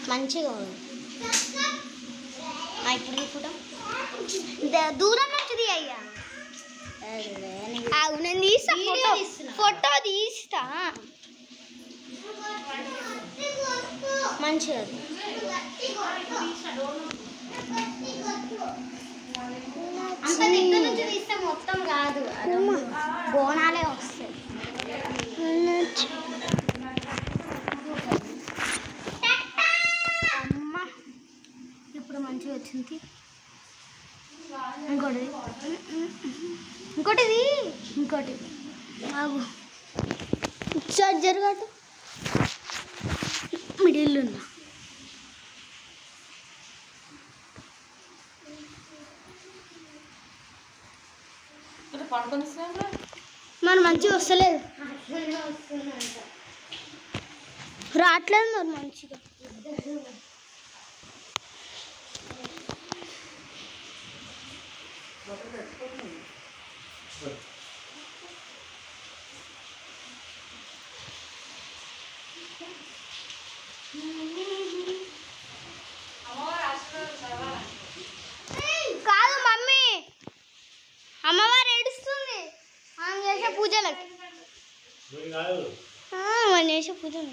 మంచిగా ఇప్పుడు ఫోటో దూరం నుంచి అయ్యా నేను తీస్తా ఫోటో తీస్తా మంచిగా అంత దగ్గర నుంచి తీస్తే మొత్తం కాదు బోనాలే వస్తాయి అమ్మ ఇప్పుడు మంచిగా వచ్చింది ఇంకోటి బాగు జరగటు మిడిల్ ఉన్నా మరి మంచిగా వస్తలేదు రావట్లేదు మరి మంచిగా కాదు మమ్మీ అమ్మవారు ఏడుస్తుంది ఆమె చేసే పూజలకి మనం చేసే పూజలు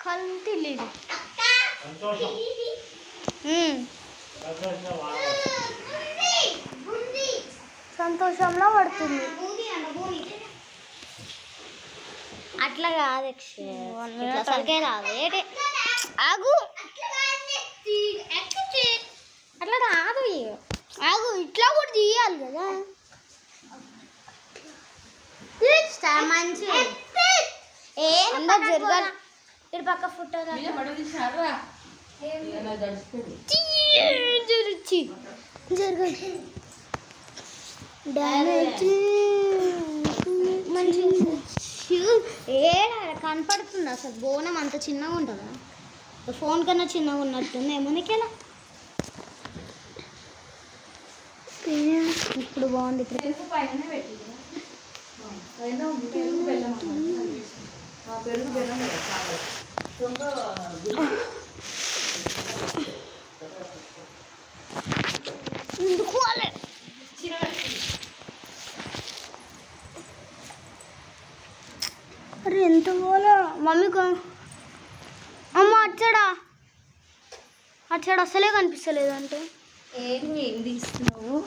కల్తీ లేదు సంతోషంలో పడుతుంది అట్లా కాదు అసలుకే రాదు ఆగు అట్లా రాదు ఆగు ఇట్లా కూడా తీయాలి కదా మంచి జరగాలి ఇటు పక్క ఫోటో జరగాలి మంచి కనపడుతుంది అసలు బోనం అంత చిన్నగా ఉంటుందా ఫోన్ కన్నా చిన్నగా ఉన్నట్టుంది ఏముందికేలా ఇప్పుడు బాగుంది అరే ఎంత పోలా మమ్మీకి అమ్మ అచ్చాడా అసలే కనిపిస్తలేదు అంటే ఏం తీస్తున్నావు